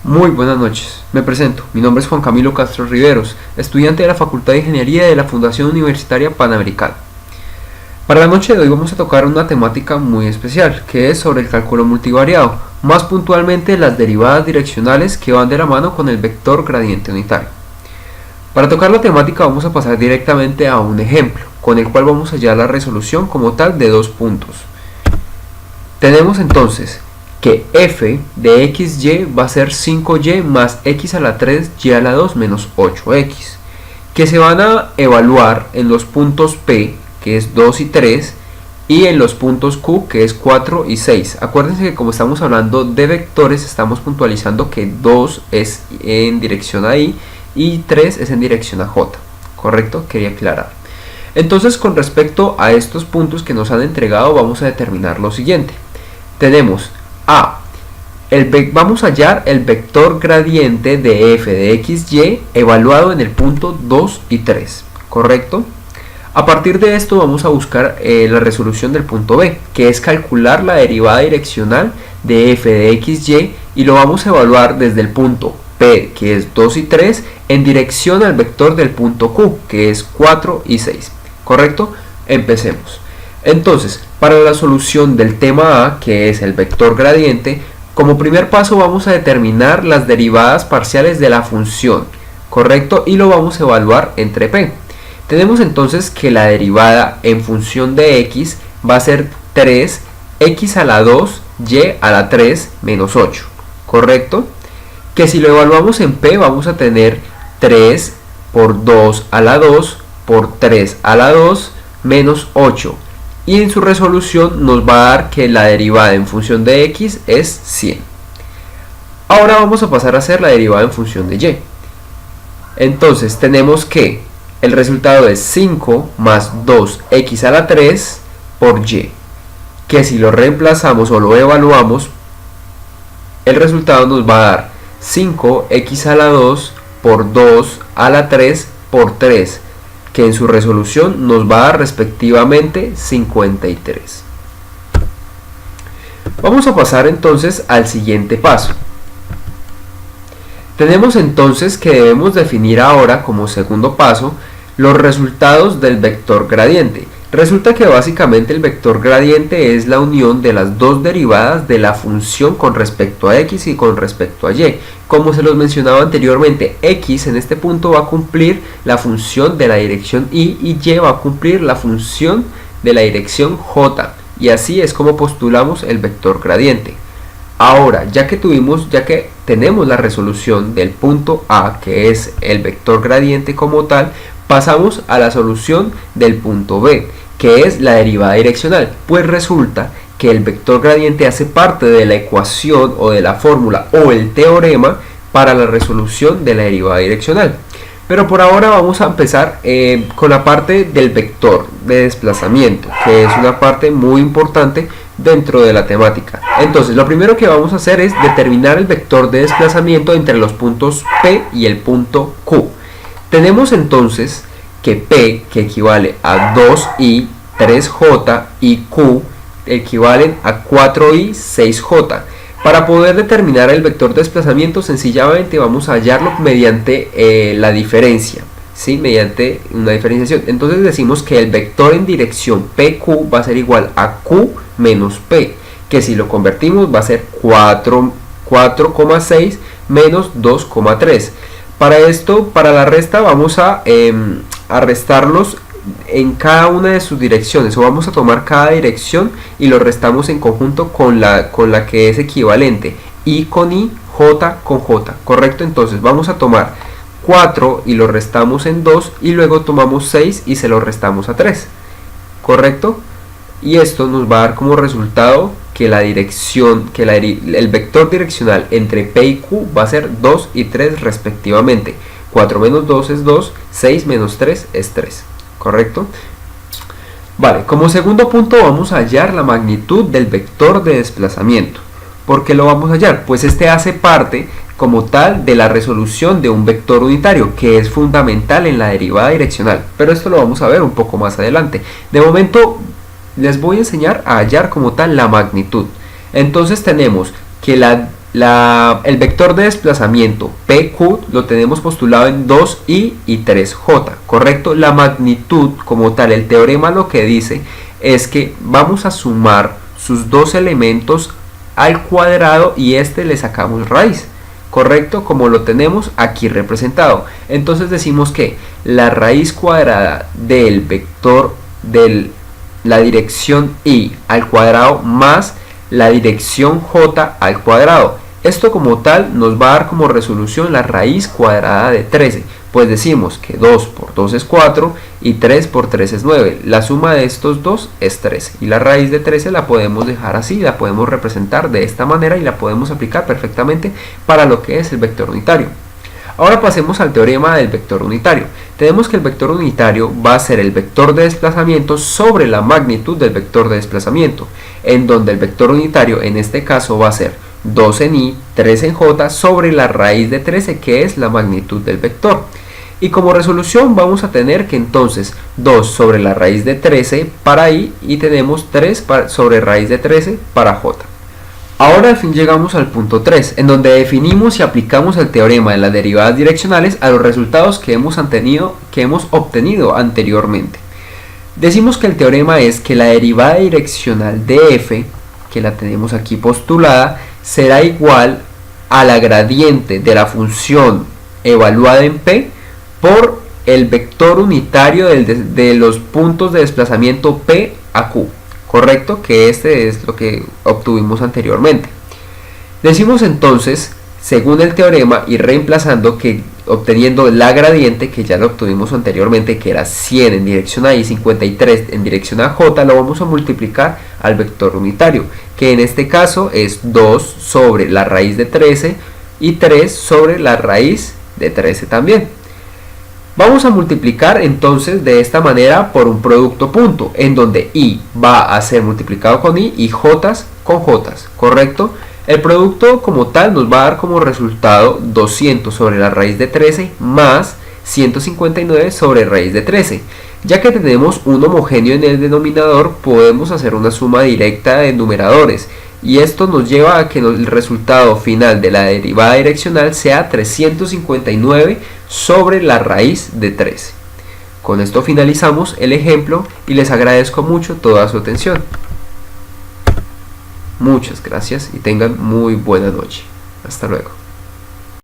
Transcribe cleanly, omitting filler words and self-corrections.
Muy buenas noches, me presento, mi nombre es Juan Camilo Castro Riveros, estudiante de la Facultad de Ingeniería de la Fundación Universitaria Panamericana. Para la noche de hoy vamos a tocar una temática muy especial, que es sobre el cálculo multivariado, más puntualmente las derivadas direccionales que van de la mano con el vector gradiente unitario. Para tocar la temática vamos a pasar directamente a un ejemplo, con el cual vamos a hallar la resolución como tal de dos puntos. Tenemos entonces que f de xy va a ser 5y más x a la 3 y a la 2 menos 8x, que se van a evaluar en los puntos P, que es 2 y 3, y en los puntos Q, que es 4 y 6. Acuérdense que como estamos hablando de vectores, estamos puntualizando que 2 es en dirección a Y y 3 es en dirección a J, ¿correcto? Quería aclarar. Entonces, con respecto a estos puntos que nos han entregado, vamos a determinar lo siguiente. Tenemos vamos a hallar el vector gradiente de f de xy evaluado en el punto 2 y 3, ¿correcto? A partir de esto vamos a buscar la resolución del punto B, que es calcular la derivada direccional de f de xy, y lo vamos a evaluar desde el punto P, que es 2 y 3, en dirección al vector del punto Q, que es 4 y 6, ¿correcto? Empecemos. Entonces, para la solución del tema A, que es el vector gradiente, como primer paso vamos a determinar las derivadas parciales de la función, ¿correcto? Y lo vamos a evaluar entre P. Tenemos entonces que la derivada en función de x va a ser 3x a la 2 y a la 3 menos 8, ¿correcto? Que si lo evaluamos en P vamos a tener 3 por 2 a la 2 por 3 a la 2 menos 8. Y en su resolución nos va a dar que la derivada en función de x es 100. Ahora vamos a pasar a hacer la derivada en función de y. Entonces tenemos que el resultado es 5 más 2x a la 3 por y, que si lo reemplazamos o lo evaluamos, el resultado nos va a dar 5x a la 2 por 2 a la 3 por 3, que en su resolución nos va a dar respectivamente 53. Vamos a pasar entonces al siguiente paso. Tenemos entonces que debemos definir ahora como segundo paso los resultados del vector gradiente. Resulta que básicamente el vector gradiente es la unión de las dos derivadas de la función con respecto a x y con respecto a y. Como se los mencionaba anteriormente, x en este punto va a cumplir la función de la dirección y va a cumplir la función de la dirección j, y así es como postulamos el vector gradiente. Ahora, ya que tenemos la resolución del punto A, que es el vector gradiente como tal, pasamos a la solución del punto B, que es la derivada direccional, pues resulta que el vector gradiente hace parte de la ecuación o de la fórmula o el teorema para la resolución de la derivada direccional. Pero por ahora vamos a empezar con la parte del vector de desplazamiento, que es una parte muy importante dentro de la temática. Entonces, lo primero que vamos a hacer es determinar el vector de desplazamiento entre los puntos P y el punto Q. Tenemos entonces que P, que equivale a 2i 3j, y Q equivalen a 4i 6j. Para poder determinar el vector de desplazamiento, sencillamente vamos a hallarlo mediante la diferencia, ¿sí? Mediante una diferenciación. Entonces decimos que el vector en dirección PQ va a ser igual a Q menos P, que si lo convertimos va a ser 4,6 menos 2,3. Para esto, para la resta, vamos a restarlos en cada una de sus direcciones, o vamos a tomar cada dirección y lo restamos en conjunto con la que es equivalente, I con I, J con J, ¿correcto? Entonces vamos a tomar 4 y lo restamos en 2, y luego tomamos 6 y se lo restamos a 3, ¿correcto? Y esto nos va a dar como resultado que la dirección, el vector direccional entre P y Q va a ser 2 y 3 respectivamente. 4 menos 2 es 2, 6 menos 3 es 3, ¿correcto? Vale, como segundo punto vamos a hallar la magnitud del vector de desplazamiento. ¿Por qué lo vamos a hallar? Pues este hace parte como tal de la resolución de un vector unitario, que es fundamental en la derivada direccional, pero esto lo vamos a ver un poco más adelante. De momento les voy a enseñar a hallar como tal la magnitud. Entonces tenemos que el vector de desplazamiento PQ lo tenemos postulado en 2i y 3j, ¿correcto? La magnitud como tal, el teorema lo que dice es que vamos a sumar sus dos elementos al cuadrado y le sacamos raíz, ¿correcto? Como lo tenemos aquí representado. Entonces decimos que la raíz cuadrada del vector de la dirección i al cuadrado más la dirección j al cuadrado. Esto como tal nos va a dar como resolución la raíz cuadrada de 13. Pues decimos que 2 por 2 es 4 y 3 por 3 es 9. La suma de estos dos es 13. Y la raíz de 13 la podemos dejar así, la podemos representar de esta manera y la podemos aplicar perfectamente para lo que es el vector unitario. Ahora pasemos al teorema del vector unitario. Tenemos que el vector unitario va a ser el vector de desplazamiento sobre la magnitud del vector de desplazamiento, en donde el vector unitario en este caso va a ser 2 en i, 3 en j sobre la raíz de 13, que es la magnitud del vector. Y como resolución vamos a tener que entonces 2 sobre la raíz de 13 para i y tenemos 3 sobre raíz de 13 para j. Ahora al fin llegamos al punto 3, en donde definimos y aplicamos el teorema de las derivadas direccionales a los resultados que hemos obtenido anteriormente. Decimos que el teorema es que la derivada direccional de f, que la tenemos aquí postulada, será igual a la gradiente de la función evaluada en P por el vector unitario de los puntos de desplazamiento P a Q, ¿correcto? Que este es lo que obtuvimos anteriormente. Decimos entonces, según el teorema y reemplazando, que obteniendo la gradiente, que ya lo obtuvimos anteriormente, que era 100 en dirección a y 53 en dirección a j, lo vamos a multiplicar al vector unitario, que en este caso es 2 sobre la raíz de 13 y 3 sobre la raíz de 13 también. Vamos a multiplicar entonces de esta manera por un producto punto, en donde i va a ser multiplicado con i y j con j, ¿correcto? El producto como tal nos va a dar como resultado 200 sobre la raíz de 13 más 159 sobre raíz de 13. Ya que tenemos un homogéneo en el denominador, podemos hacer una suma directa de numeradores. Y esto nos lleva a que el resultado final de la derivada direccional sea 359 sobre la raíz de 13. Con esto finalizamos el ejemplo y les agradezco mucho toda su atención. Muchas gracias y tengan muy buena noche. Hasta luego.